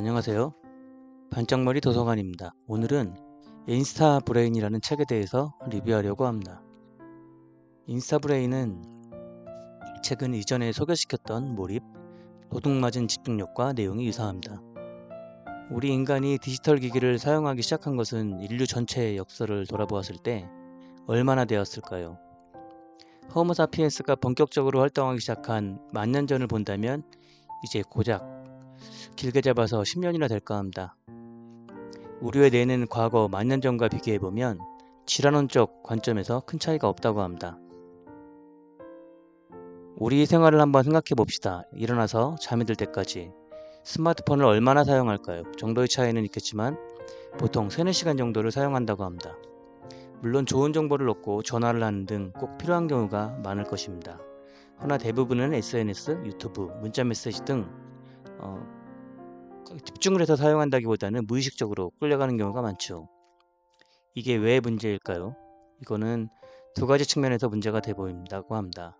안녕하세요. 반짝머리 도서관입니다. 오늘은 인스타 브레인이라는 책에 대해서 리뷰하려고 합니다. 인스타 브레인은 책은 이전에 소개시켰던 몰입, 도둑맞은 집중력과 내용이 유사합니다. 우리 인간이 디지털 기기를 사용하기 시작한 것은 인류 전체의 역사를 돌아보았을 때 얼마나 되었을까요? 호모사피엔스가 본격적으로 활동하기 시작한 10,000년 전을 본다면 이제 고작 길게 잡아서 10년이나 될까 합니다. 우리의 뇌는 과거 10,000년 전과 비교해보면 질환론적 관점에서 큰 차이가 없다고 합니다. 우리 생활을 한번 생각해 봅시다. 일어나서 잠이 들 때까지 스마트폰을 얼마나 사용할까요? 정도의 차이는 있겠지만 보통 3-4시간 정도를 사용한다고 합니다. 물론 좋은 정보를 얻고 전화를 하는 등 꼭 필요한 경우가 많을 것입니다. 그러나 대부분은 SNS, 유튜브, 문자메시지 등 집중을 해서 사용한다기보다는 무의식적으로 끌려가는 경우가 많죠. 이게 왜 문제일까요? 이거는 2가지 측면에서 문제가 돼 보인다고 합니다.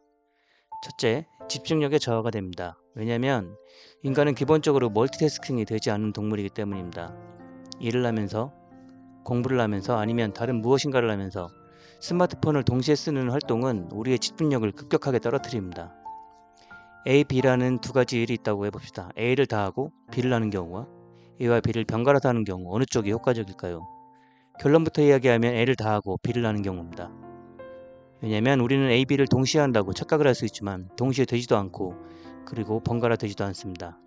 첫째, 집중력의 저하가 됩니다. 왜냐하면 인간은 기본적으로 멀티태스킹이 되지 않는 동물이기 때문입니다. 일을 하면서, 공부를 하면서 아니면 다른 무엇인가를 하면서 스마트폰을 동시에 쓰는 활동은 우리의 집중력을 급격하게 떨어뜨립니다. A, B라는 2가지 일이 있다고 해봅시다. A를 다 하고 B를 하는 경우와 A와 B를 번갈아서 하는 경우 어느 쪽이 효과적일까요? 결론부터 이야기하면 A를 다 하고 B를 하는 경우입니다. 왜냐하면 우리는 A, B를 동시에 한다고 착각을 할 수 있지만 동시에 되지도 않고 그리고 번갈아 되지도 않습니다.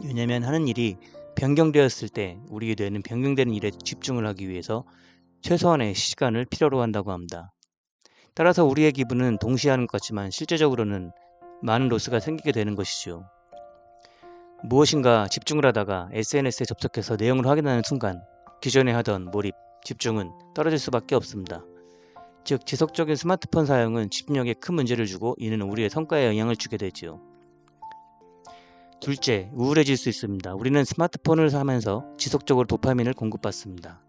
왜냐하면 하는 일이 변경되었을 때 우리의 뇌는 변경되는 일에 집중을 하기 위해서 최소한의 시간을 필요로 한다고 합니다. 따라서 우리의 기분은 동시에 하는 것 같지만 실제적으로는 많은 로스가 생기게 되는 것이죠. 무엇인가 집중을 하다가 SNS에 접속해서 내용을 확인하는 순간 기존에 하던 몰입, 집중은 떨어질 수밖에 없습니다. 즉 지속적인 스마트폰 사용은 집중력에 큰 문제를 주고 이는 우리의 성과에 영향을 주게 되지요. 둘째, 우울해질 수 있습니다. 우리는 스마트폰을 하면서 지속적으로 도파민을 공급받습니다.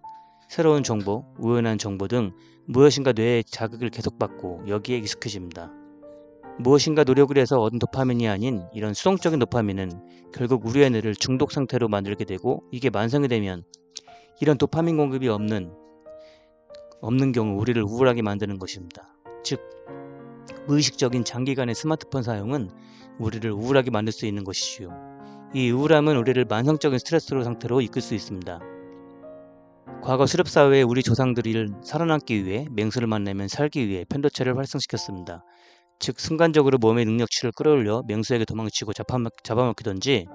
새로운 정보, 우연한 정보 등 무엇인가 뇌의 자극을 계속받고 여기에 익숙해집니다. 무엇인가 노력을 해서 얻은 도파민이 아닌 이런 수동적인 도파민은 결국 우리의 뇌를 중독 상태로 만들게 되고 이게 만성이 되면 이런 도파민 공급이 없는 경우 우리를 우울하게 만드는 것입니다. 즉 무의식적인 장기간의 스마트폰 사용은 우리를 우울하게 만들 수 있는 것이지요. 이 우울함은 우리를 만성적인 스트레스 상태로 이끌 수 있습니다. 과거 수렵사회의 우리 조상들이 살아남기 위해 맹수를 만나면 살기 위해 편도체를 활성시켰습니다. 즉 순간적으로 몸의 능력치를 끌어올려 맹수에게 도망치고 잡아먹히던지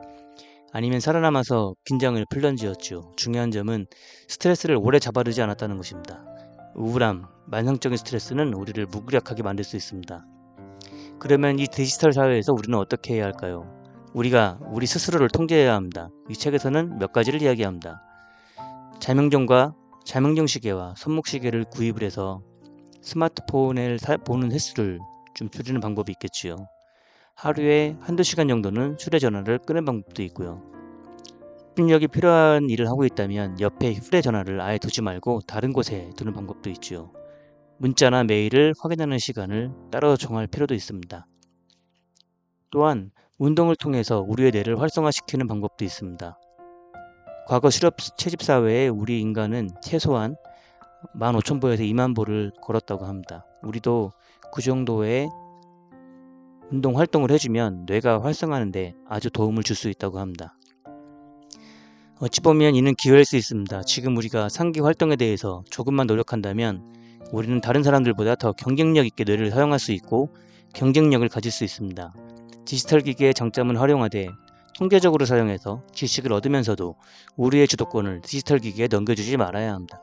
아니면 살아남아서 긴장을 풀던지였죠. 중요한 점은 스트레스를 오래 잡아두지 않았다는 것입니다. 우울함, 만성적인 스트레스는 우리를 무기력하게 만들 수 있습니다. 그러면 이 디지털 사회에서 우리는 어떻게 해야 할까요? 우리가 우리 스스로를 통제해야 합니다. 이 책에서는 몇 가지를 이야기합니다. 자명종 시계와 손목시계를 구입을 해서 스마트폰을 보는 횟수를 좀 줄이는 방법이 있겠지요. 하루에 1-2시간 정도는 휴대전화를 끄는 방법도 있고요. 집중력이 필요한 일을 하고 있다면 옆에 휴대전화를 아예 두지 말고 다른 곳에 두는 방법도 있지요. 문자나 메일을 확인하는 시간을 따로 정할 필요도 있습니다. 또한 운동을 통해서 우리의 뇌를 활성화시키는 방법도 있습니다. 과거 실업 채집 사회에 우리 인간은 최소한 15,000보에서 20,000보를 걸었다고 합니다. 우리도 그 정도의 운동 활동을 해주면 뇌가 활성화하는데 아주 도움을 줄 수 있다고 합니다. 어찌 보면 이는 기회일 수 있습니다. 지금 우리가 상기 활동에 대해서 조금만 노력한다면 우리는 다른 사람들보다 더 경쟁력 있게 뇌를 사용할 수 있고 경쟁력을 가질 수 있습니다. 디지털 기기의 장점은 활용하되 통제적으로 사용해서 지식을 얻으면서도 우리의 주도권을 디지털 기기에 넘겨주지 말아야 합니다.